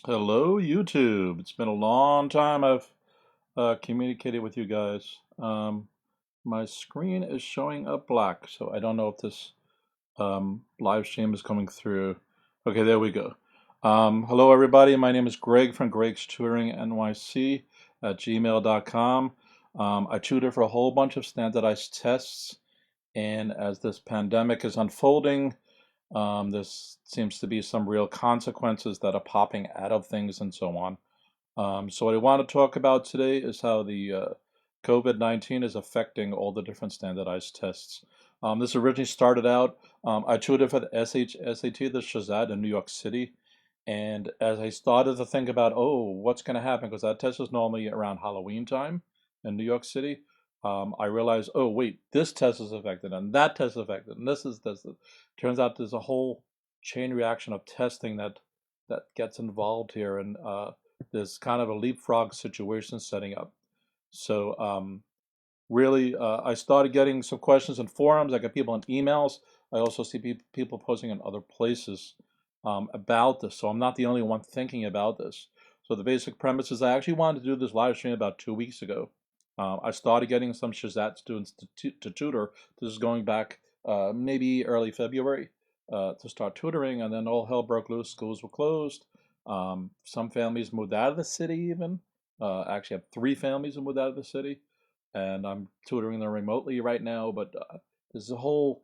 Hello, YouTube. It's been a long time I've communicated with you guys. My screen is showing up black, so I don't know if this live stream is coming through. Okay, there we go. Hello, everybody. My name is Greg from GregsTutoringNYC at gmail.com. I tutor for a whole bunch of standardized tests, and as this pandemic is unfolding, there seems to be some real consequences that are popping out of things and so on. So what I want to talk about today is how the COVID-19 is affecting all the different standardized tests. This originally started out, I tutored for the SHSAT, the SHSAT in New York City. And as I started to think about, oh, what's going to happen, because that test is normally around Halloween time in New York City, I realized, oh, wait, this test is affected, and that test is affected, and this is this. Turns out there's a whole chain reaction of testing that gets involved here, and there's kind of a leapfrog situation setting up. So really, I started getting some questions in forums. I get people in emails. I also see people posting in other places about this. So I'm not the only one thinking about this. So the basic premise is I actually wanted to do this live stream about 2 weeks ago. I started getting some SHSAT students to tutor. This is going back maybe early February to start tutoring, and then all hell broke loose. Schools were closed. Some families moved out of the city even. Actually, I have 3 families who moved out of the city, and I'm tutoring them remotely right now. But there's a whole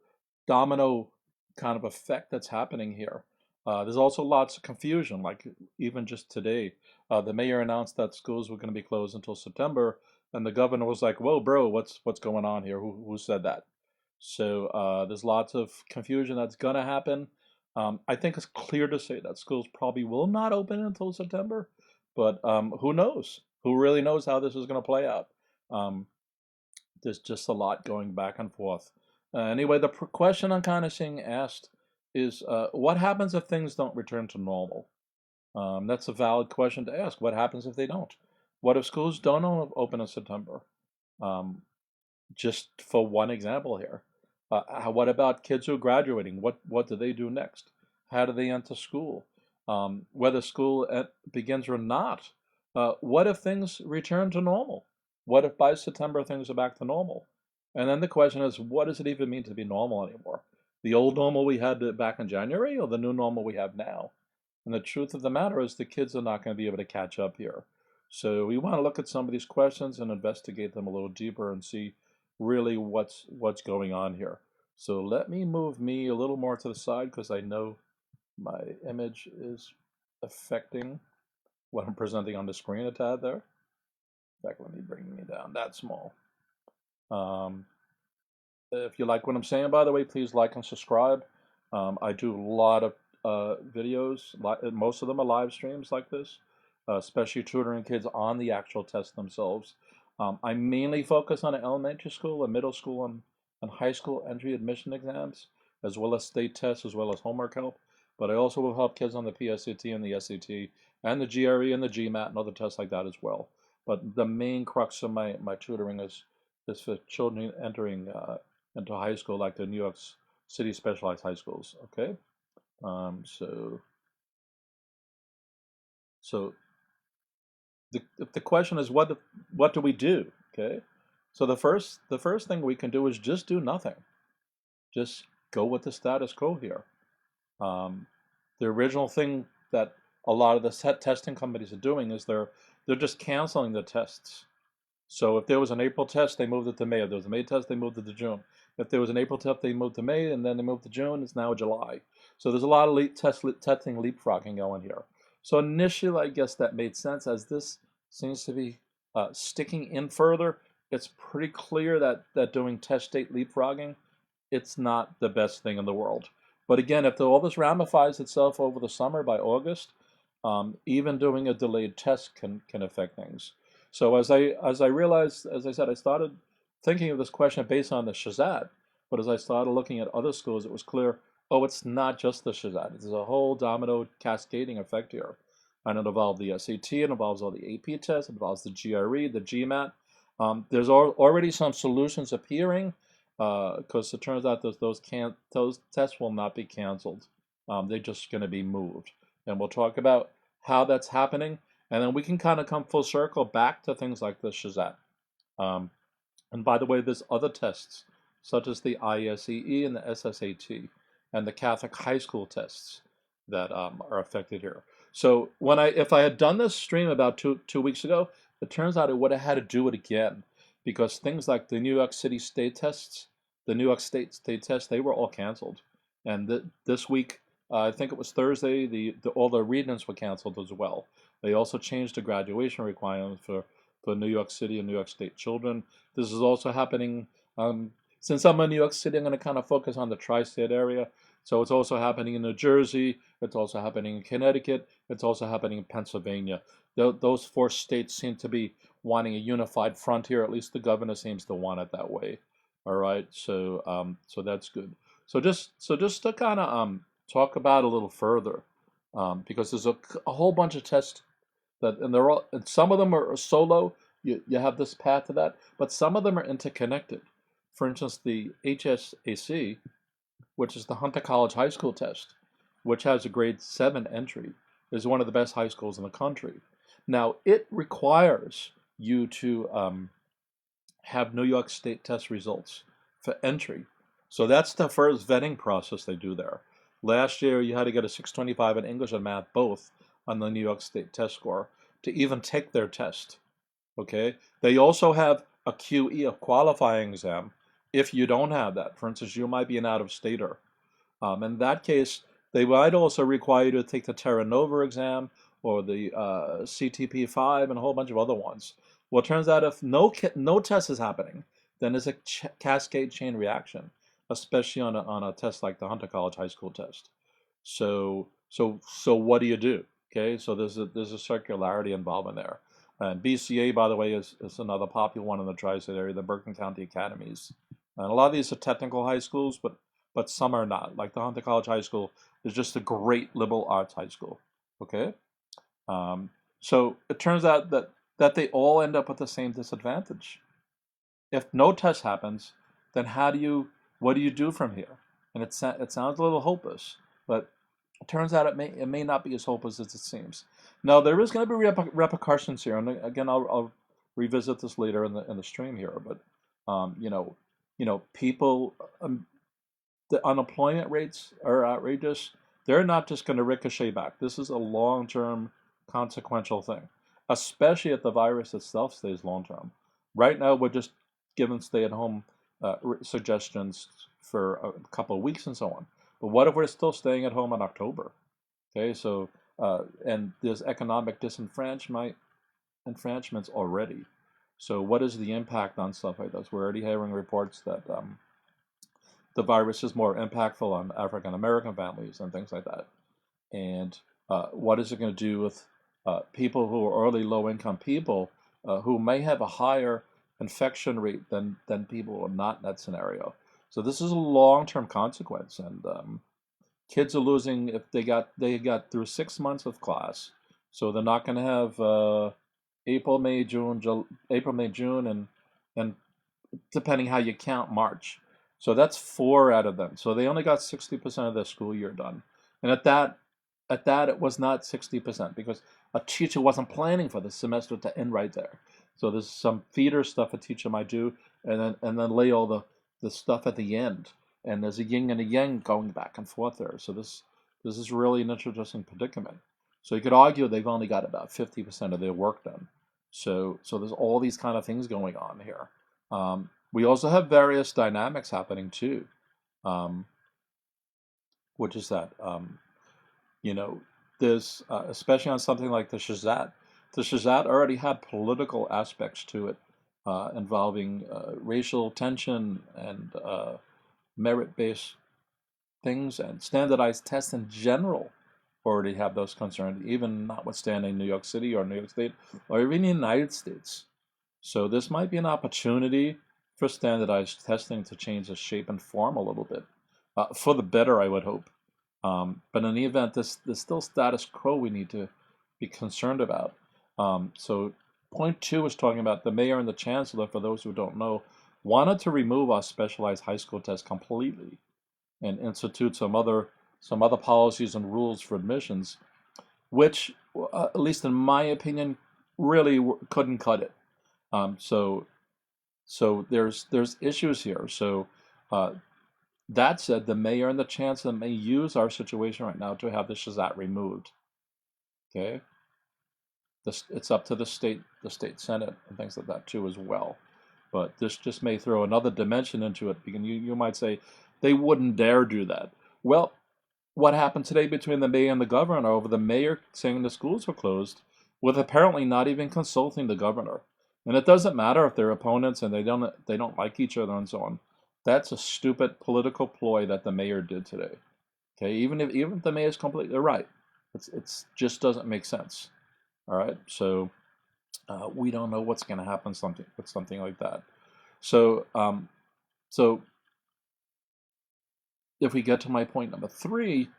domino kind of effect that's happening here. There's also lots of confusion, like even just today, the mayor announced that schools were going to be closed until September, and the governor was like, "Whoa, bro, what's going on here? Who said that?" So there's lots of confusion that's going to happen. I think it's clear to say that schools probably will not open until September, but who knows? Who really knows how this is going to play out? Um, there's just a lot going back and forth. Anyway, the question I'm kind of seeing asked is, what happens if things don't return to normal? That's a valid question to ask. What happens if they don't? What if schools don't open in September? Um, just for one example here. What about kids who are graduating? What do they do next? How do they enter school? Whether school begins or not, what if things return to normal? What if by September things are back to normal? And then the question is, what does it even mean to be normal anymore? The old normal we had back in January, or the new normal we have now? And the truth of the matter is the kids are not going to be able to catch up here. So we want to look at some of these questions and investigate them a little deeper and see really what's going on here. So let me move me a little more to the side because I know my image is affecting what I'm presenting on the screen a tad there. In fact, let me bring me down that small. If you like what I'm saying, by the way, please like and subscribe. I do a lot of videos. Most of them are live streams like this, especially tutoring kids on the actual test themselves. I mainly focus on elementary school and middle school and high school entry admission exams, as well as state tests, as well as homework help. But I also will help kids on the PSAT and the SAT and the GRE and the GMAT and other tests like that as well. But the main crux of my tutoring is for children entering into high school, like the New York City specialized high schools. Okay, so the question is, what do we do? Okay, so the first thing we can do is just do nothing. Just go with the status quo here. The original thing that a lot of the testing companies are doing is they're just canceling the tests. So if there was an April test, they moved it to May. If there was a May test, they moved it to June. If there was an April test, they moved to May, and then they moved to June. It's now July. So there's a lot of testing leapfrogging going here. So initially, I guess that made sense. As this seems to be sticking in further, it's pretty clear that doing test date leapfrogging, it's not the best thing in the world. But again, if all this ramifies itself over the summer by August, even doing a delayed test can affect things. So as I realized, as I said, I started thinking of this question based on the SHSAT, but as I started looking at other schools, it was clear, oh, it's not just the SHSAT. There's a whole domino cascading effect here. And it involves the SAT, it involves all the AP tests, it involves the GRE, the GMAT. There's already some solutions appearing because it turns out those tests will not be canceled. They're just going to be moved. And we'll talk about how that's happening, and then we can kind of come full circle back to things like the SHSAT. And by the way, there's other tests, such as the ISEE and the SSAT, and the Catholic high school tests that are affected here. So if I had done this stream about two weeks ago, it turns out I would have had to do it again, because things like the New York City state tests, the New York State tests, they were all canceled. And this week, I think it was Thursday, all the readings were canceled as well. They also changed the graduation requirements for New York City and New York State children. This is also happening, since I'm in New York City, I'm going to kind of focus on the tri-state area. So it's also happening in New Jersey, it's also happening in Connecticut, it's also happening in Pennsylvania. Those 4 states seem to be wanting a unified frontier, at least the governor seems to want it that way. All right, so so that's good. So just to kind of talk about a little further, because there's a whole bunch of tests and some of them are solo. You have this path to that, but some of them are interconnected. For instance, the HSAC, which is the Hunter College High School test, which has a grade 7 entry, is one of the best high schools in the country. Now, it requires you to have New York State test results for entry. So that's the first vetting process they do there. Last year, you had to get a 625 in English and math both on the New York State test score to even take their test. Okay? They also have a QE, a qualifying exam, if you don't have that. For instance, you might be an out-of-stater. In that case, they might also require you to take the Terra Nova exam or the CTP5 and a whole bunch of other ones. Well, it turns out if no test is happening, then there's a cascade chain reaction, especially on a test like the Hunter College High School test. So what do you do? Okay, so there's a circularity involvement there. And BCA, by the way, is another popular one in the tri-state area, the Bergen County Academies. And a lot of these are technical high schools, but some are not. Like the Hunter College High School is just a great liberal arts high school. Okay, so it turns out that they all end up with the same disadvantage. If no test happens, then what do you do from here? And it sounds a little hopeless, but it turns out it may not be as hopeless as it seems. Now there is going to be repercussions here, and again I'll revisit this later in the stream here. But people, the unemployment rates are outrageous. They're not just going to ricochet back. This is a long-term consequential thing, especially if the virus itself stays long-term. Right now we're just given stay-at-home suggestions for a couple of weeks and so on. But what if we're still staying at home in October? Okay, so and there's economic disenfranchisements already. So what is the impact on stuff like this? We're already hearing reports that the virus is more impactful on African American families and things like that. And what is it going to do with people who are early low-income people who may have a higher infection rate than people who are not in that scenario? So this is a long-term consequence, and kids are losing if they got through 6 months of class, so they're not going to have April, May, June, and depending how you count, March. So that's 4 out of them. So they only got 60% of their school year done, and at that it was not 60% because a teacher wasn't planning for the semester to end right there. So there's some feeder stuff a teacher might do, and then lay all the stuff at the end, and there's a yin and a yang going back and forth there. So this is really an interesting predicament. So you could argue they've only got about 50% of their work done. So there's all these kind of things going on here. We also have various dynamics happening too. Which is that there's especially on something like the SHSAT. The SHSAT already had political aspects to it, involving racial tension and merit-based things, and standardized tests in general already have those concerns, even notwithstanding New York City or New York State or even the United States. So this might be an opportunity for standardized testing to change the shape and form a little bit, for the better, I would hope. But in the event, there's still status quo we need to be concerned about. So point 2 is talking about the mayor and the chancellor, for those who don't know, wanted to remove our specialized high school test completely and institute some other policies and rules for admissions, which at least in my opinion, really couldn't cut it. So there's issues here. So that said, the mayor and the chancellor may use our situation right now to have the SHSAT removed. Okay, it's up to the state senate and things like that too as well. But this just may throw another dimension into it. Because you might say they wouldn't dare do that. Well, what happened today between the mayor and the governor over the mayor saying the schools were closed, with apparently not even consulting the governor. And it doesn't matter if they're opponents and they don't like each other and so on. That's a stupid political ploy that the mayor did today. Okay, even if the mayor's completely right, it's just doesn't make sense. All right, so we don't know what's going to happen with something like that. So so if we get to my point number 3,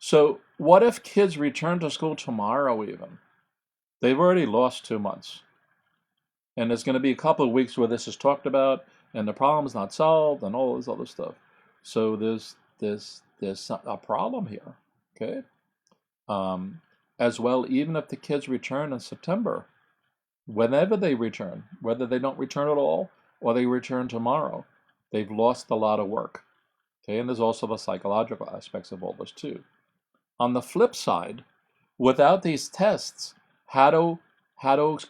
so what if kids return to school tomorrow even? They've already lost 2 months. And there's going to be a couple of weeks where this is talked about and the problem's not solved and all this other stuff. So there's a problem here, okay? As well, even if the kids return in September, whenever they return, whether they don't return at all or they return tomorrow, they've lost a lot of work. Okay, and there's also the psychological aspects of all this too. On the flip side, without these tests, how do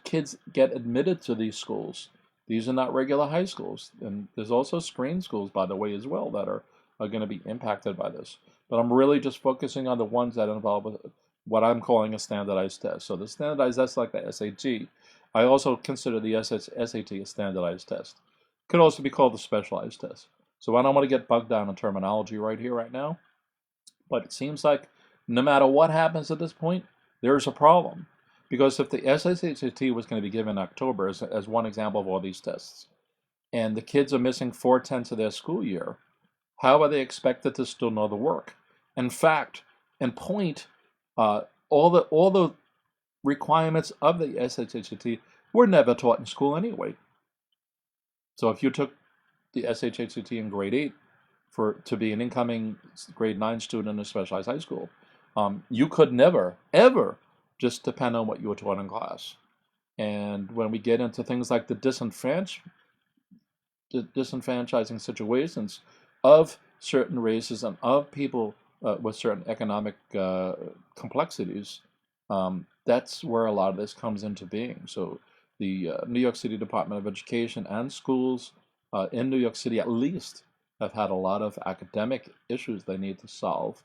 kids get admitted to these schools? These are not regular high schools, and there's also screen schools, by the way, as well, that are going to be impacted by this. But I'm really just focusing on the ones that involve what I'm calling a standardized test. So the standardized test, like the SAT, I also consider the SAT a standardized test. Could also be called the specialized test. So I don't want to get bogged down in terminology right here, right now. But it seems like no matter what happens at this point, there's a problem. Because if the SSAT was going to be given in October, as one example of all these tests, and the kids are missing 4/10 of their school year, how are they expected to still know the work? In fact, in point, all the requirements of the SHSAT were never taught in school anyway. So if you took the SHSAT in grade 8 to be an incoming grade 9 student in a specialized high school, you could never, ever just depend on what you were taught in class. And when we get into things like the disenfranchising situations of certain races and of people with certain economic complexities, that's where a lot of this comes into being. So the New York City Department of Education and schools in New York City, at least, have had a lot of academic issues they need to solve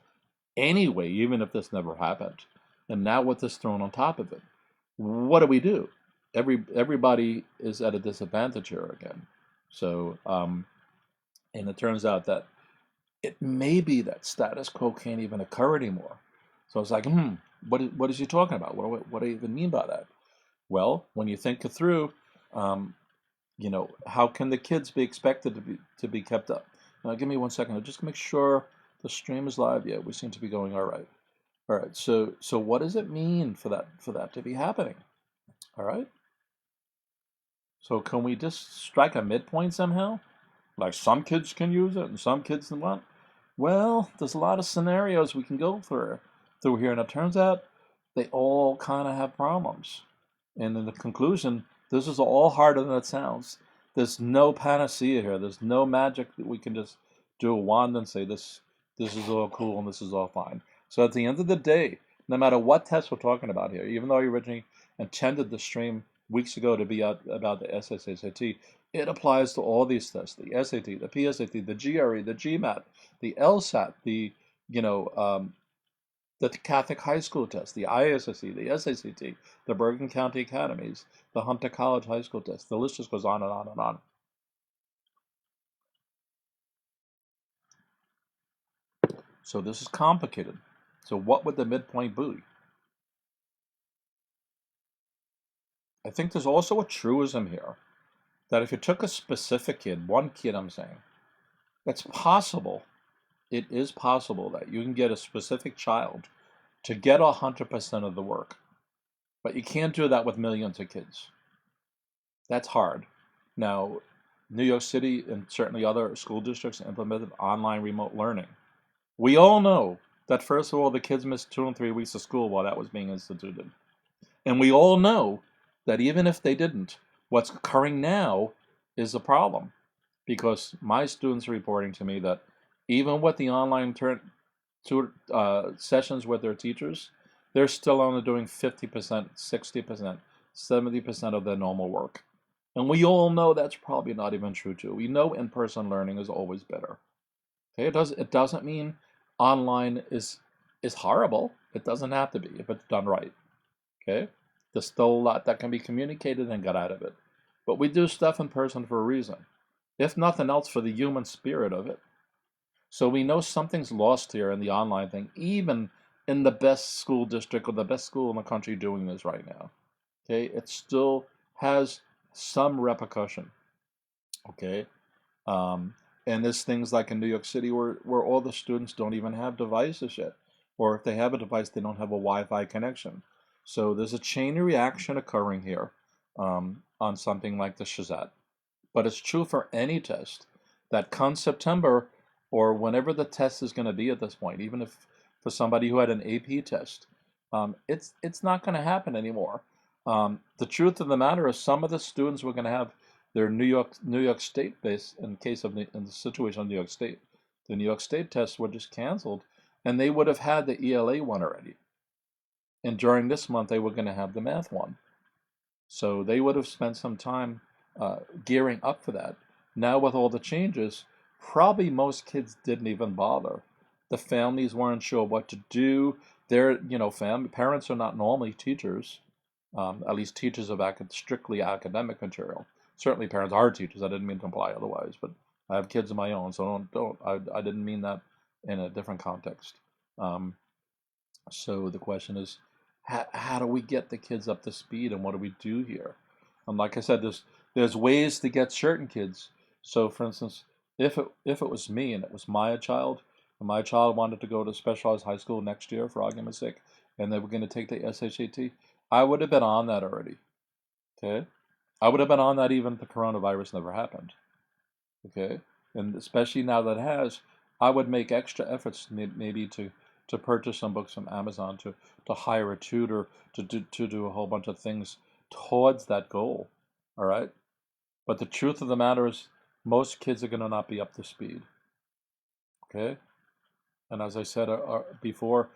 anyway, even if this never happened. And now with this thrown on top of it, what do? Everybody is at a disadvantage here again. So, and it turns out that it may be that status quo can't even occur anymore. So it's like, what is he talking about? What do you even mean by that? Well, when you think it through, how can the kids be expected to be kept up? Now, give me 1 second. I'll just make sure the stream is live. Yeah, we seem to be going all right. All right. So what does it mean for that to be happening? All right. So can we just strike a midpoint somehow? Like some kids can use it and some kids won't? Well, there's a lot of scenarios we can go through here, and it turns out they all kind of have problems. And in the conclusion, this is all harder than it sounds. There's no panacea here. There's no magic that we can just do a wand and say this is all cool and this is all fine. So at the end of the day, no matter what test we're talking about here, even though I originally intended the stream weeks ago to be about the SSAT, it applies to all these tests: the SAT, the PSAT, the GRE, the GMAT, the LSAT, the Catholic high school test, the ISEE, the SSAT, the Bergen County Academies, the Hunter College high school test. The list just goes on and on and on. So this is complicated. So what would the midpoint be? I think there's also a truism here that if you took a specific kid, one kid I'm saying, it's possible, it is possible that you can get a specific child to get 100% of the work. But you can't do that with millions of kids. That's hard. Now, New York City and certainly other school districts implemented online remote learning. We all know that first of all, the kids missed 2 and 3 weeks of school while that was being instituted. And we all know that even if they didn't, what's occurring now is a problem, because my students are reporting to me that even with the online sessions with their teachers, they're still only doing 50%, 60%, 70% of their normal work. And we all know that's probably not even true too. We know in-person learning is always better. Okay, it doesn't mean online is horrible. It doesn't have to be if it's done right. Okay, there's still a lot that can be communicated and got out of it. But we do stuff in person for a reason, if nothing else for the human spirit of it. So we know something's lost here in the online thing, even in the best school district or the best school in the country doing this right now. Okay, it still has some repercussion. Okay, and there's things like in New York City where all the students don't even have devices yet, or if they have a device, they don't have a Wi-Fi connection. So there's a chain reaction occurring here on something like the SHSAT. But it's true for any test that come September or whenever the test is going to be at this point, even if for somebody who had an AP test, it's not going to happen anymore. The truth of the matter is some of the students were going to have their New York State base in the situation of New York State. The New York State tests were just canceled, and they would have had the ELA one already. And during this month, they were going to have the math one. So they would have spent some time gearing up for that. Now with all the changes, probably most kids didn't even bother. The families weren't sure what to do. Their, parents are not normally teachers, at least teachers of strictly academic material. Certainly parents are teachers. I didn't mean to imply otherwise, but I have kids of my own, so I didn't mean that in a different context. So the question is, how do we get the kids up to speed, and what do we do here? And like I said, there's ways to get certain kids. So for instance, if it was me and it was my child, and my child wanted to go to specialized high school next year, for argument's sake, and they were going to take the SHSAT, I would have been on that already. Okay, I would have been on that even if the coronavirus never happened. Okay, and especially now that it has, I would make extra efforts maybe to purchase some books from Amazon, to hire a tutor, to do a whole bunch of things towards that goal. All right, but the truth of the matter is, most kids are going to not be up to speed. Okay, and as I said before,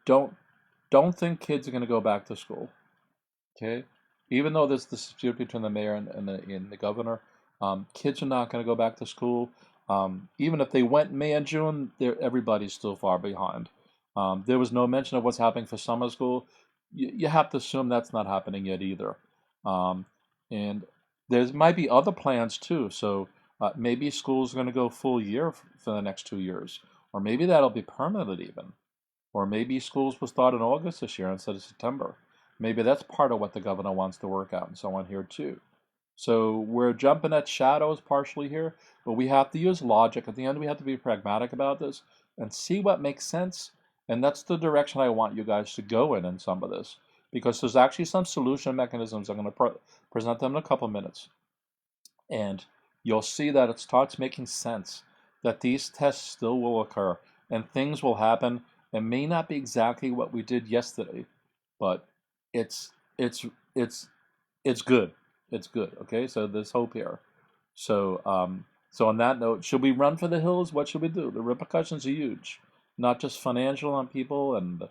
don't think kids are going to go back to school. Okay, even though there's this dispute between the mayor and the governor, kids are not going to go back to school. Even if they went May and June, everybody's still far behind. There was no mention of what's happening for summer school. You have to assume that's not happening yet either. And there might be other plans too. So maybe school's going to go full year for the next 2 years. Or maybe that'll be permanent even. Or maybe schools will start in August this year instead of September. Maybe that's part of what the governor wants to work out and so on here too. So we're jumping at shadows partially here, but we have to use logic. At the end, we have to be pragmatic about this and see what makes sense. And that's the direction I want you guys to go in some of this, because there's actually some solution mechanisms. I'm going to present them in a couple minutes. And you'll see that it starts making sense that these tests still will occur and things will happen. It may not be exactly what we did yesterday, but it's good. It's good. Okay, so there's hope here. So so on that note, should we run for the hills? What should we do? The repercussions are huge, not just financial on people and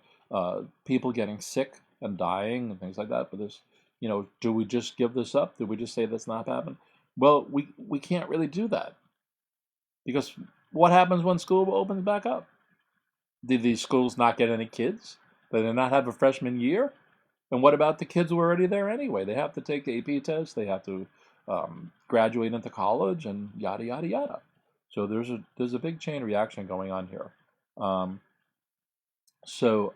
people getting sick and dying and things like that. But there's, do we just give this up? Do we just say that's not happening? Well, we can't really do that, because what happens when school opens back up? Did these schools not get any kids? Did they not have a freshman year? And what about the kids who are already there anyway? They have to take the AP test. They have to graduate into college and yada, yada, yada. So there's a big chain reaction going on here. So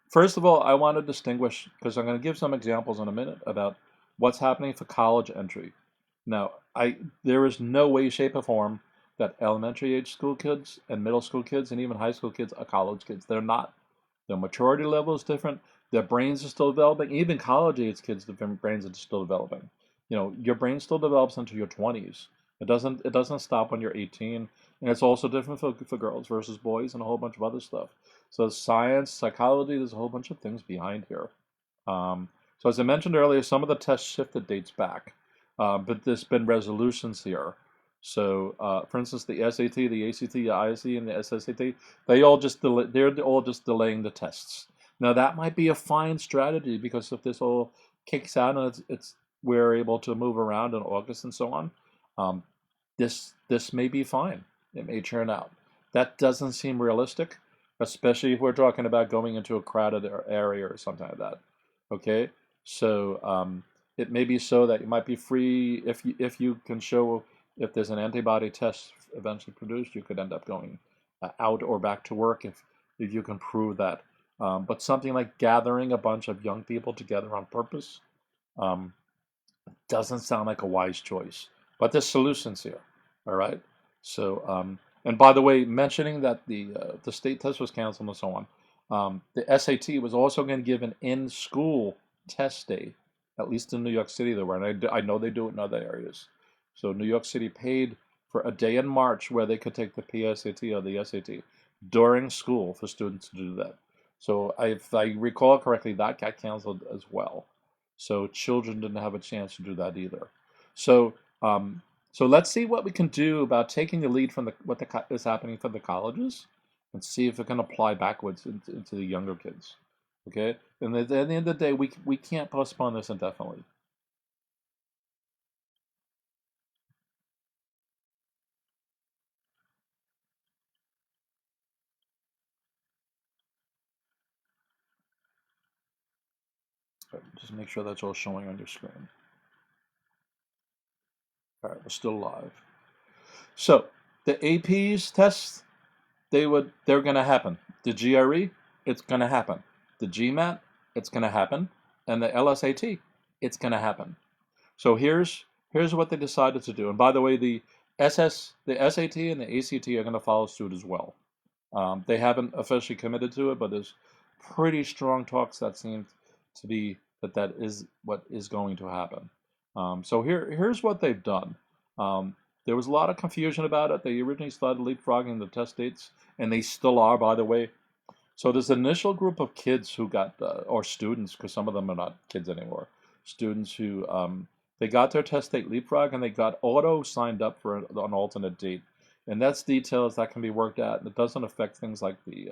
first of all, I want to distinguish, because I'm going to give some examples in a minute about what's happening for college entry. Now, there is no way, shape, or form that elementary age school kids and middle school kids and even high school kids are college kids. They're not. Their maturity level is different. Their brains are still developing. Even college age kids, their brains are still developing. Your brain still develops into your 20s. It doesn't stop when you're 18, and it's also different for girls versus boys and a whole bunch of other stuff. So science, psychology, there's a whole bunch of things behind here. So as I mentioned earlier, some of the tests shifted dates back, but there's been resolutions here. So, for instance, the SAT, the ACT, the ISEE, and the SSAT, they're all just delaying the tests. Now that might be a fine strategy because if this all kicks out and we're able to move around in August and so on, um, this may be fine. It may turn out. That doesn't seem realistic, especially if we're talking about going into a crowded area or something like that. Okay, so it may be so that you might be free if you can show if there's an antibody test eventually produced, you could end up going out or back to work if you can prove that. But something like gathering a bunch of young people together on purpose um, doesn't sound like a wise choice. But there's solutions here. All right. So and by the way, mentioning that the state test was canceled and so on, the SAT was also going to give an in-school test day, at least in New York City there were, and I know they do it in other areas. So New York City paid for a day in March where they could take the PSAT or the SAT during school for students to do that. So if I recall correctly, that got canceled as well. So children didn't have a chance to do that either. So so let's see what we can do about taking the lead from what is happening for the colleges and see if it can apply backwards into the younger kids. Okay? And at the end of the day, we can't postpone this indefinitely. Just make sure that's all showing on your screen. All right, we're still live. So the APs tests, they're going to happen. The GRE, it's going to happen. The GMAT, it's going to happen, and the LSAT, it's going to happen. So here's what they decided to do. And by the way, the SAT and the ACT are going to follow suit as well. They haven't officially committed to it, but there's pretty strong talks that seem to be that is what is going to happen. So here's what they've done. There was a lot of confusion about it. They originally started leapfrogging the test dates, and they still are, by the way. So there's an initial group of kids who got, or students, because some of them are not kids anymore, students who they got their test date leapfrog and they got auto signed up for an alternate date. And that's details that can be worked out, and it doesn't affect things like the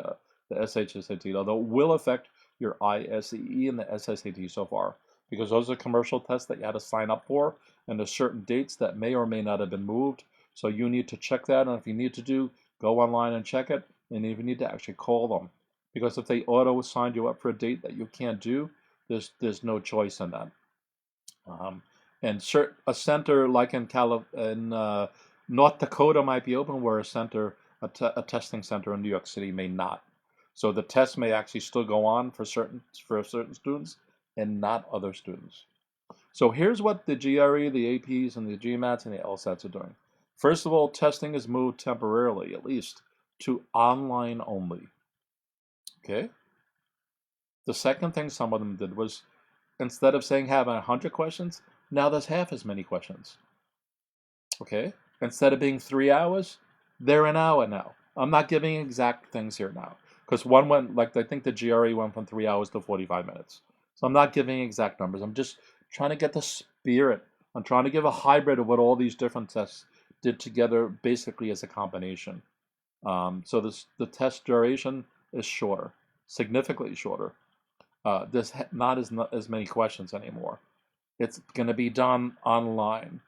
SHSAT, although it will affect your ISEE and the SSAT so far, because those are commercial tests that you had to sign up for, and there's certain dates that may or may not have been moved. So you need to check that, and if you need to go online and check it, and if you need to actually call them. Because if they auto signed you up for a date that you can't do, there's no choice in that. And a center like in North Dakota might be open, where a testing center in New York City may not. So the test may actually still go on for certain students and not other students. So here's what the GRE, the APs, and the GMATs and the LSATs are doing. First of all, testing is moved temporarily, at least, to online only. Okay? The second thing some of them did was, instead of saying having 100 questions, now there's half as many questions. Okay? Instead of being 3 hours, they're an hour now. I'm not giving exact things here now. Because one went, like I think the GRE went from 3 hours to 45 minutes. So I'm not giving exact numbers. I'm just trying to get the spirit. I'm trying to give a hybrid of what all these different tests did together basically as a combination. So the test duration is shorter, significantly shorter. There's not as many questions anymore. It's going to be done online.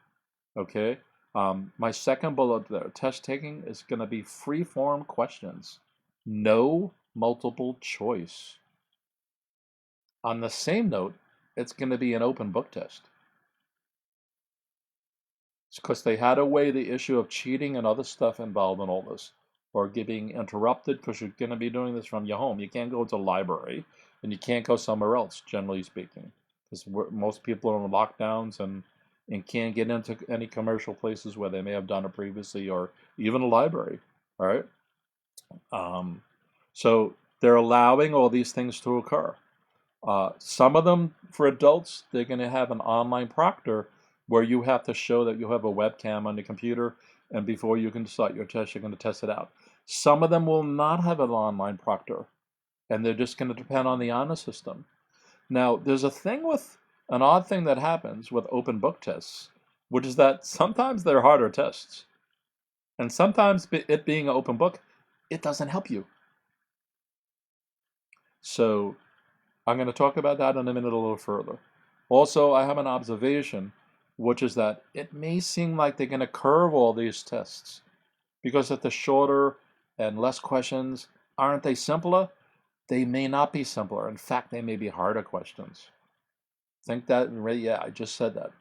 Okay. My second bullet there, test taking, is going to be free form questions, no multiple choice. On the same note, it's going to be an open book test. It's because they had to weigh the issue of cheating and other stuff involved in all this, or getting interrupted because you're going to be doing this from your home. You can't go to a library, and you can't go somewhere else, generally speaking, because most people are on lockdowns and can't get into any commercial places where they may have done it previously, or even a library. All right. So they're allowing all these things to occur. Some of them, for adults, they're going to have an online proctor where you have to show that you have a webcam on your computer, and before you can start your test, you're going to test it out. Some of them will not have an online proctor, and they're just going to depend on the honor system. Now, there's an odd thing that happens with open book tests, which is that sometimes they're harder tests. And sometimes it being an open book, it doesn't help you. So I'm going to talk about that in a minute a little further. Also, I have an observation, which is that it may seem like they're going to curve all these tests because if they're shorter and less questions, aren't they simpler? They may not be simpler. In fact, they may be harder questions. Think that, yeah, I just said that.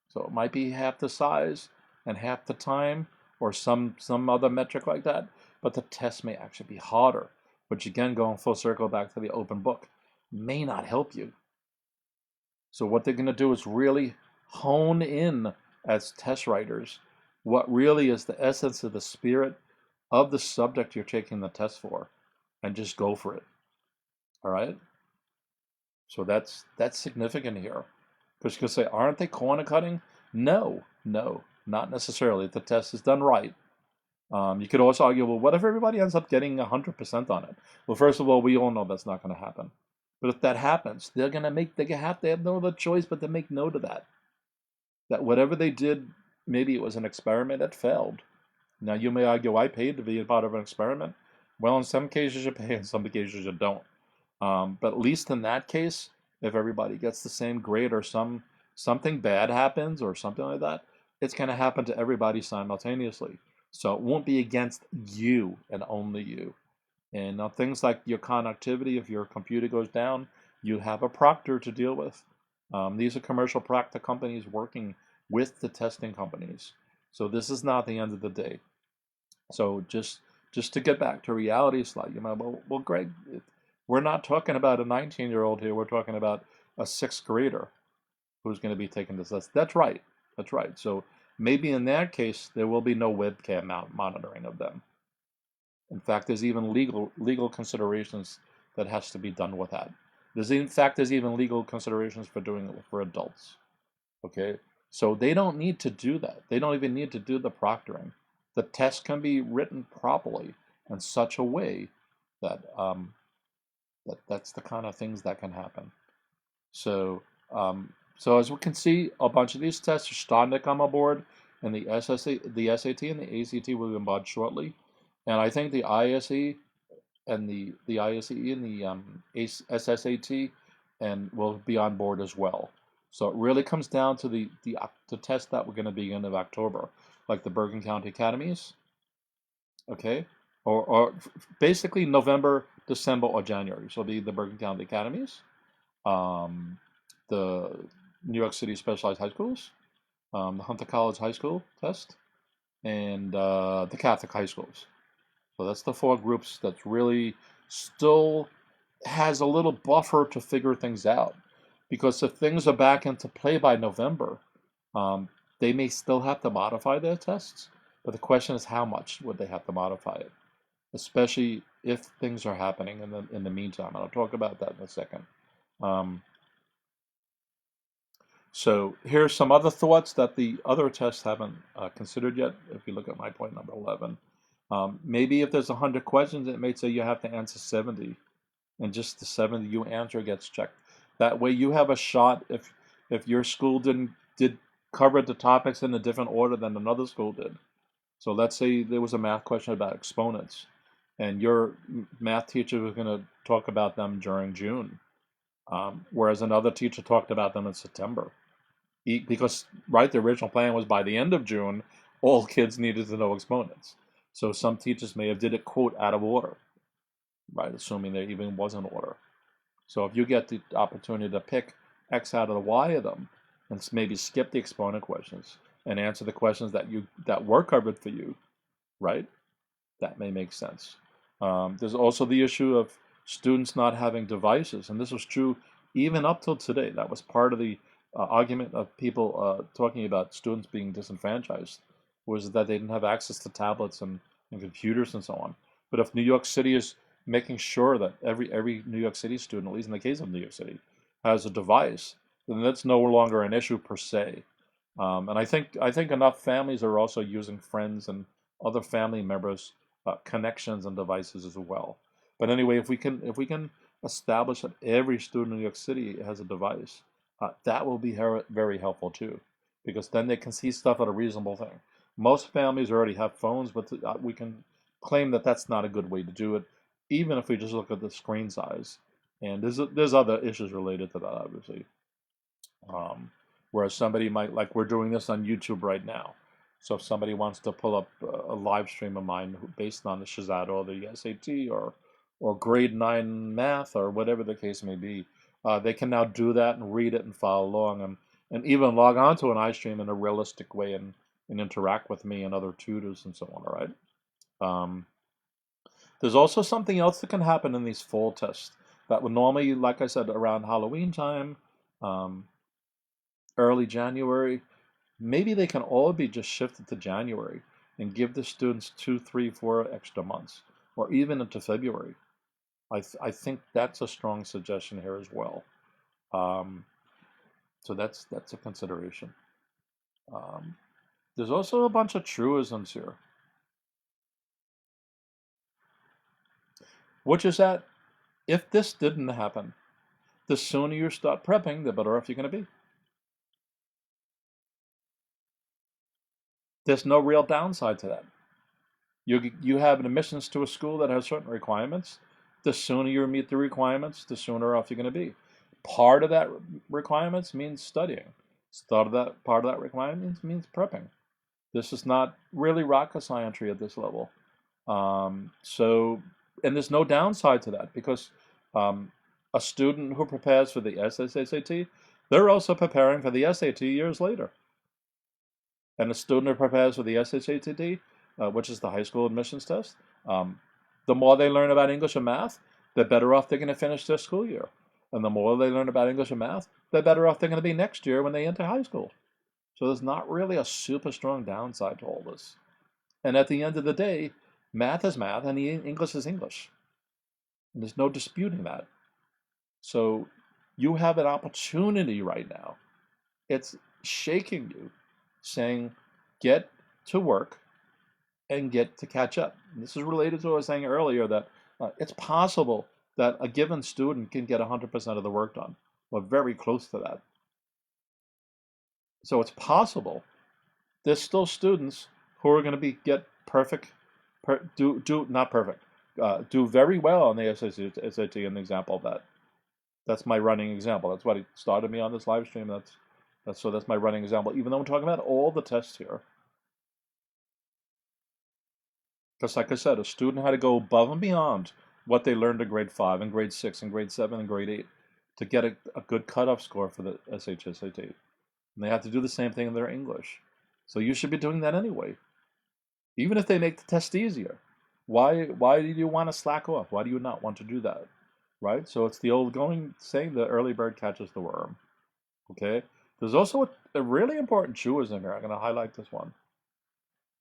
So it might be half the size and half the time or some other metric like that, but the test may actually be harder, which again, going full circle back to the open book, may not help you. So what they're going to do is really hone in as test writers what really is the essence of the spirit of the subject you're taking the test for, and just go for it. All right? So that's significant here. Because you can say, aren't they corner cutting? No, not necessarily. If the test is done right. You could also argue, well, what if everybody ends up getting 100% on it? Well, first of all, we all know that's not going to happen. But if that happens, they have no other choice but to make note of that. That whatever they did, maybe it was an experiment that failed. Now, you may argue, I paid to be a part of an experiment. Well, in some cases you pay, in some cases you don't. But at least in that case, if everybody gets the same grade or something bad happens or something like that, it's going to happen to everybody simultaneously. So it won't be against you and only you. And things like your connectivity, if your computer goes down, you have a proctor to deal with. These are commercial proctor companies working with the testing companies. So this is not the end of the day. So just to get back to reality slide, you know, well, Greg, we're not talking about a 19-year-old here. We're talking about a 6th grader who's going to be taking this test. That's right. That's right. So maybe in that case, there will be no webcam monitoring of them. In fact, there's even legal considerations that has to be done with that. There's even legal considerations for doing it for adults. Okay, so they don't need to do that. They don't even need to do the proctoring. The test can be written properly in such a way that that's the kind of things that can happen. So so as we can see, a bunch of these tests are starting to come aboard, and the SSAT and the ACT will be on shortly. And I think the ISEE and the ISEE and the SSAT and will be on board as well. So it really comes down to the test that we're going to begin in October, like the Bergen County Academies, okay, or basically November, December, or January. So the Bergen County Academies, the New York City Specialized High Schools, the Hunter College High School test, and the Catholic high schools. So that's the 4 groups that really still has a little buffer to figure things out. Because if things are back into play by November, they may still have to modify their tests. But the question is, how much would they have to modify it? Especially if things are happening in the meantime. And I'll talk about that in a second. So here's some other thoughts that the other tests haven't considered yet. If you look at my point number 11. Maybe if there's 100 questions, it may say you have to answer 70. And just the 70 you answer gets checked. That way you have a shot if your school did cover the topics in a different order than another school did. So let's say there was a math question about exponents, and your math teacher was going to talk about them during June, whereas another teacher talked about them in September. Because, right, the original plan was by the end of June, all kids needed to know exponents. So some teachers may have did it, quote, out of order, right, assuming there even was an order. So if you get the opportunity to pick X out of the Y of them, and maybe skip the exponent questions and answer the questions that were covered for you, right, that may make sense. There's also the issue of students not having devices, and this was true even up till today. That was part of the argument of people talking about students being disenfranchised, was that they didn't have access to tablets and computers and so on. But if New York City is making sure that every New York City student, at least in the case of New York City, has a device, then that's no longer an issue per se. And I think enough families are also using friends and other family members' connections and devices as well. But anyway, if we can establish that every student in New York City has a device, that will be very helpful too, because then they can see stuff at a reasonable thing. Most families already have phones, but we can claim that that's not a good way to do it, even if we just look at the screen size. And there's other issues related to that, obviously. Whereas somebody might, like we're doing this on YouTube right now. So if somebody wants to pull up a live stream of mine based on the SHSAT or the SAT or grade 9 math or whatever the case may be, they can now do that and read it and follow along and even log on to an iStream in a realistic way and interact with me and other tutors and so on, all right? There's also something else that can happen in these fall tests that would normally, like I said, around Halloween time, early January, maybe they can all be just shifted to January and give the students 2, 3, 4 extra months, or even into February. I think that's a strong suggestion here as well. So that's a consideration. There's also a bunch of truisms here, which is that if this didn't happen, the sooner you start prepping, the better off you're going to be. There's no real downside to that. You have an admissions to a school that has certain requirements. The sooner you meet the requirements, the sooner off you're going to be. Part of that requirements means studying. Part of that requirement means prepping. This is not really rocket science at this level. And there's no downside to that, because a student who prepares for the SSAT, they're also preparing for the SAT years later. And a student who prepares for the SHSAT, which is the high school admissions test, the more they learn about English and math, the better off they're going to finish their school year. And the more they learn about English and math, the better off they're going to be next year when they enter high school. So there's not really a super strong downside to all this. And at the end of the day, math is math and English is English. And there's no disputing that. So you have an opportunity right now. It's shaking you, saying, get to work and get to catch up. And this is related to what I was saying earlier, that it's possible that a given student can get 100% of the work done, or very close to that. So it's possible there's still students who are going to get perfect, do very well on the SAT, an example of that. That's my running example. That's what started me on this live stream. That's my running example, even though I'm talking about all the tests here. Because like I said, a student had to go above and beyond what they learned in grade 5 and grade 6 and grade 7 and grade 8 to get a good cutoff score for the SHSAT. And they have to do the same thing in their English. So you should be doing that anyway. Even if they make the test easier. Why do you want to slack off? Why do you not want to do that? Right? So it's the old going saying, the early bird catches the worm. Okay? There's also a really important truism here. I'm going to highlight this one.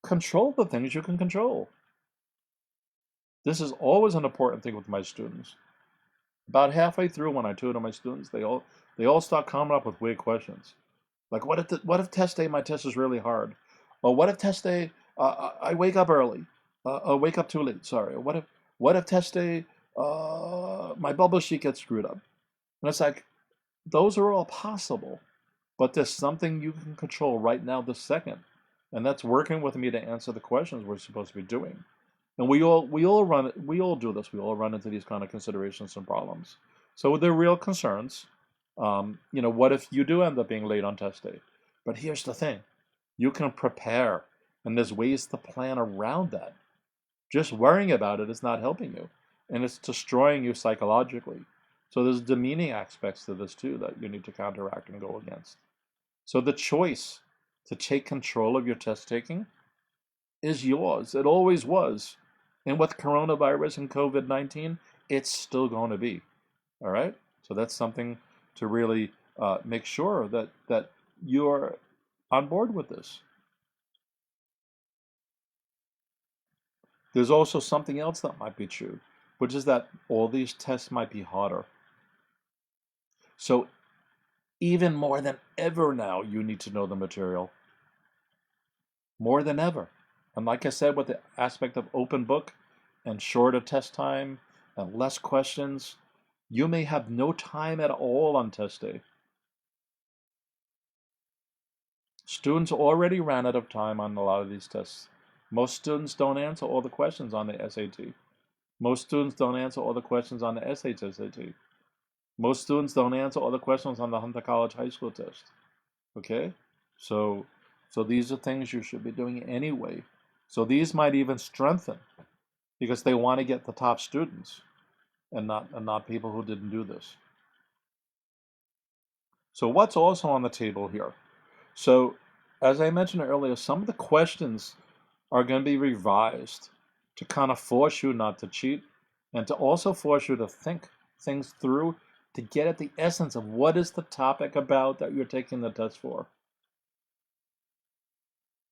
Control the things you can control. This is always an important thing with my students. About halfway through, when I tutor my students, they all start coming up with weird questions. Like, what if test day my test is really hard? Or what if test day I wake up early? Or wake up too late, sorry. Or what if test day my bubble sheet gets screwed up? And it's like, those are all possible. But there's something you can control right now this second. And that's working with me to answer the questions we're supposed to be doing. And we all do this. We all run into these kind of considerations and problems. So they're real concerns. What if you do end up being late on test day? But here's the thing. You can prepare, and there's ways to plan around that. Just worrying about it is not helping you, and it's destroying you psychologically. So there's demeaning aspects to this too that you need to counteract and go against. So the choice to take control of your test taking is yours. It always was. And with coronavirus and COVID-19, it's still going to be. All right? So that's something to really make sure that you're on board with this. There's also something else that might be true, which is that all these tests might be harder. So Even more than ever now, you need to know the material. More than ever. And like I said, with the aspect of open book and shorter test time and less questions, you may have no time at all on test day. Students already ran out of time on a lot of these tests. Most students don't answer all the questions on the SAT. Most students don't answer all the questions on the SHSAT. Most students don't answer all the questions on the Hunter College High School test. Okay? So these are things you should be doing anyway. So these might even strengthen because they want to get the top students and not people who didn't do this. So what's also on the table here? So as I mentioned earlier, some of the questions are going to be revised to kind of force you not to cheat and to also force you to think things through to get at the essence of what is the topic about that you're taking the test for.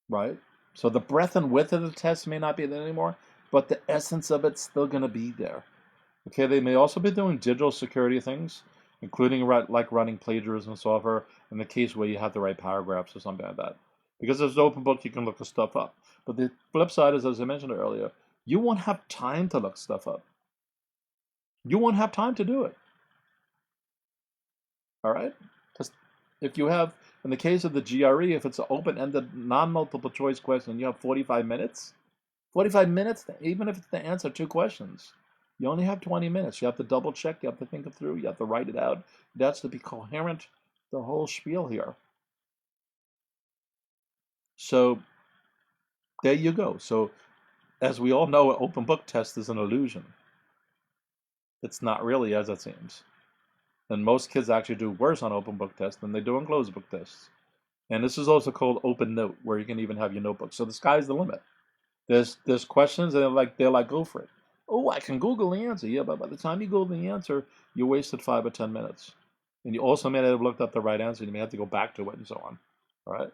Right? So the breadth and width of the test may not be there anymore, but the essence of it's still going to be there. Okay, they may also be doing digital security things, including like running plagiarism software in the case where you have to write paragraphs or something like that. Because there's an open book, you can look the stuff up. But the flip side is, as I mentioned earlier, you won't have time to look stuff up. You won't have time to do it. All right? Because if you have, in the case of the GRE, if it's an open-ended, non-multiple choice question, you have 45 minutes. 45 minutes, even if it's to answer 2 questions. You only have 20 minutes. You have to double check. You have to think it through. You have to write it out. It has to be coherent, the whole spiel here. So there you go. So as we all know, an open book test is an illusion. It's not really as it seems. And most kids actually do worse on open book tests than they do on closed book tests. And this is also called open note, where you can even have your notebook. So the sky's the limit. There's questions and they're like go for it. Oh, I can Google the answer. Yeah, but by the time you Google the answer, you wasted 5 or 10 minutes. And you also may not have looked up the right answer. You may have to go back to it and so on. All right.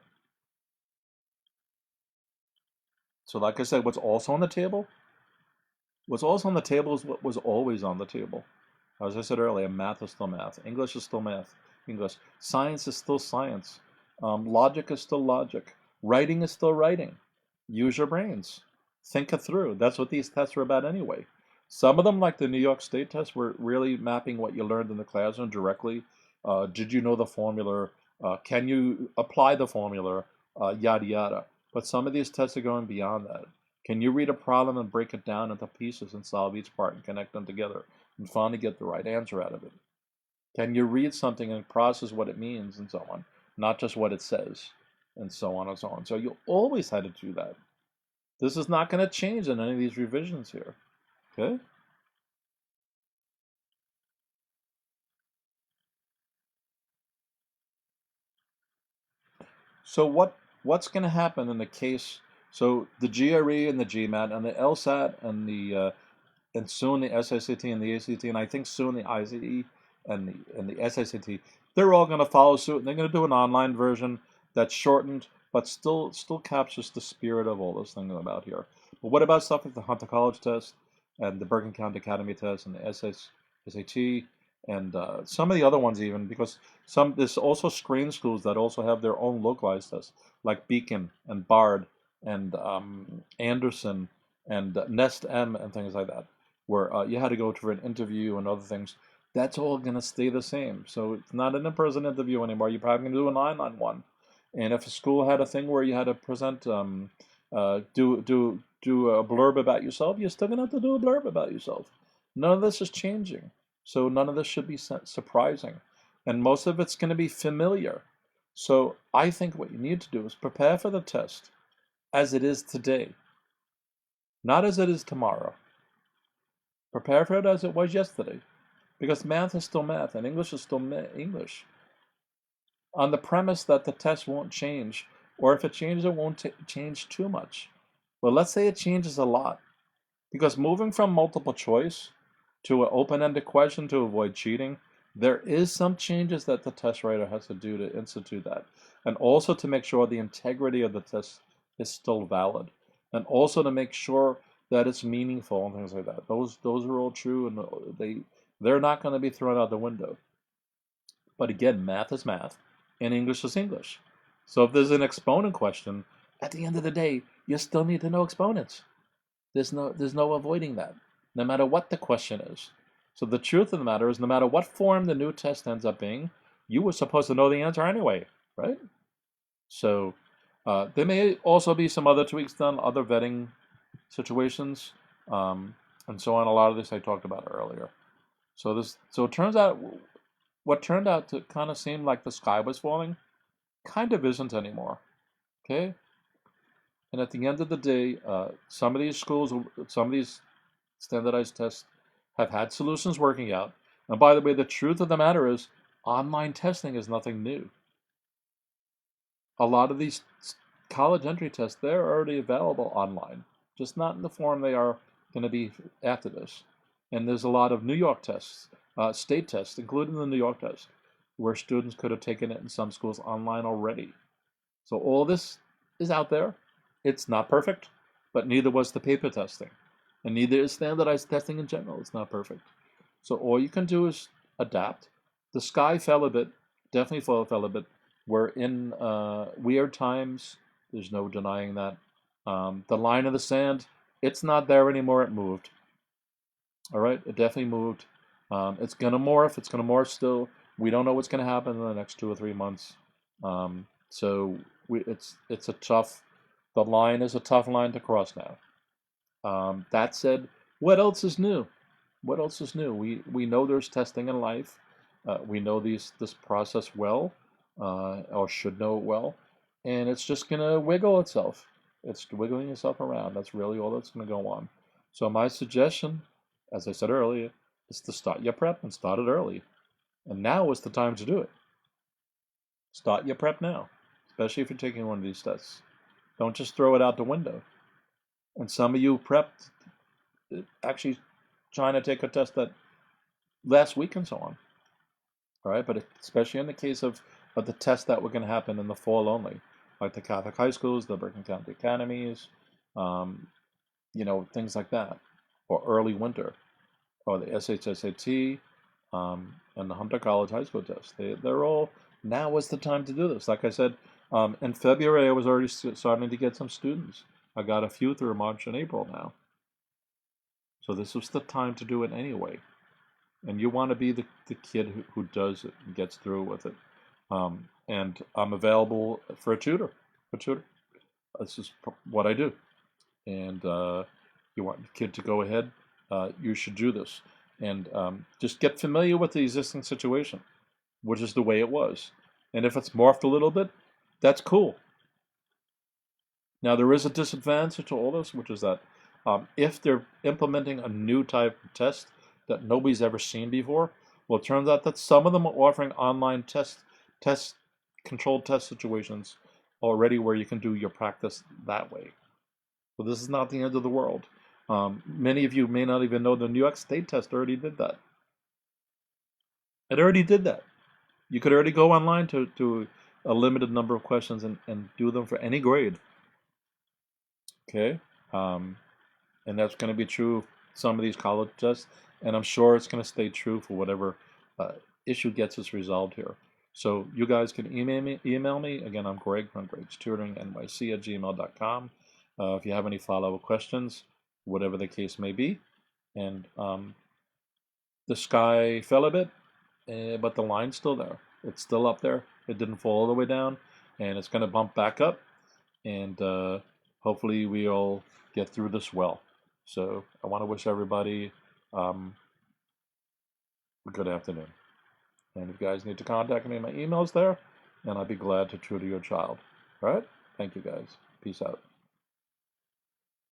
So like I said, what's also on the table? What's also on the table is what was always on the table. As I said earlier, math is still math. English is still math. English. Science is still science. Logic is still logic. Writing is still writing. Use your brains. Think it through. That's what these tests are about anyway. Some of them, like the New York State test, were really mapping what you learned in the classroom directly. Did you know the formula? Can you apply the formula? Yada yada. But some of these tests are going beyond that. Can you read a problem and break it down into pieces and solve each part and connect them together and finally get the right answer out of it? Can you read something and process what it means and so on, not just what it says, and so on and so on. So you always had to do that. This is not going to change in any of these revisions here. Okay? So what's going to happen in the case? So the GRE and the GMAT and the LSAT and the and soon the SSAT and the ACT and I think soon the ISEE and the SSAT, they're all going to follow suit and they're going to do an online version that's shortened but still captures the spirit of all this thing about here. But what about stuff like the Hunter College test and the Bergen County Academy test and the SSAT and some of the other ones even, because there's also screen schools that also have their own localized tests like Beacon and Bard and Anderson and Nest M and things like that, where you had to go for an interview and other things. That's all going to stay the same. So it's not an in-person interview anymore. You're probably going to do an online one. And if a school had a thing where you had to present, do a blurb about yourself, you're still going to have to do a blurb about yourself. None of this is changing. So none of this should be surprising. And most of it's going to be familiar. So I think what you need to do is prepare for the test as it is today, not as it is tomorrow. Prepare for it as it was yesterday, because math is still math and English is still English. On the premise that the test won't change, or if it changes, it won't change too much. Well, let's say it changes a lot, because moving from multiple choice to an open-ended question to avoid cheating, there is some changes that the test writer has to do to institute that, and also to make sure the integrity of the test is still valid, and also to make sure that it's meaningful and things like that. Those are all true, and they're not going to be thrown out the window. But again, math is math, and English is English. So if there's an exponent question, at the end of the day, you still need to know exponents. There's no avoiding that, no matter what the question is. So the truth of the matter is, no matter what form the new test ends up being, you were supposed to know the answer anyway, right? So there may also be some other tweaks done, other vetting situations, and so on. A lot of this I talked about earlier. So it turns out, what turned out to kind of seem like the sky was falling, kind of isn't anymore. Okay. And at the end of the day, some of these schools, some of these standardized tests have had solutions working out. And by the way, the truth of the matter is, online testing is nothing new. A lot of these college entry tests, they're already available online, just not in the form they are going to be after this. And there's a lot of New York tests, state tests, including the New York test, where students could have taken it in some schools online already. So all this is out there. It's not perfect, but neither was the paper testing. And neither is standardized testing in general. It's not perfect. So all you can do is adapt. The sky fell a bit, definitely fell a bit. We're in weird times. There's no denying that. The line in the sand, it's not there anymore. It moved. All right, it definitely moved. It's going to morph. It's going to morph still. We don't know what's going to happen in the next 2 or 3 months. So it's a tough. The line is a tough line to cross now. That said, what else is new? What else is new? We know there's testing in life. We know this process well, or should know it well, and it's just gonna wiggle itself. It's wiggling itself around. That's really all that's gonna go on. So my suggestion, as I said earlier, is to start your prep and start it early. And now is the time to do it. Start your prep now, especially if you're taking one of these tests. Don't just throw it out the window. And some of you prepped, actually trying to take a test that last week and so on. All right, but especially in the case of the tests that were going to happen in the fall only, like the Catholic high schools, the Bergen County Academies, things like that, or early winter, or the SHSAT, and the Hunter College high school test. They're all, now is the time to do this. Like I said, in February, I was already starting to get some students. I got a few through March and April now. So this was the time to do it anyway. And you want to be the kid who does it and gets through with it. And I'm available for a tutor. This is what I do. And you want the kid to go ahead, you should do this. And just get familiar with the existing situation, which is the way it was. And if it's morphed a little bit, that's cool. Now, there is a disadvantage to all this, which is that if they're implementing a new type of test that nobody's ever seen before, well, it turns out that some of them are offering online controlled test situations already where you can do your practice that way. So this is not the end of the world. Many of you may not even know the New York State test already did that. It already did that. You could already go online to a limited number of questions and do them for any grade. Okay, and that's going to be true of some of these college tests, and I'm sure it's going to stay true for whatever issue gets us resolved here. So you guys can email me. Again, I'm Greg from GregsTutoringNYC at gmail.com. If you have any follow-up questions, whatever the case may be. And the sky fell a bit, but the line's still there. It's still up there. It didn't fall all the way down, and it's going to bump back up. And hopefully we all get through this well. So I want to wish everybody a good afternoon. And if you guys need to contact me, my email's there, and I'd be glad to tutor your child. All right? Thank you, guys. Peace out.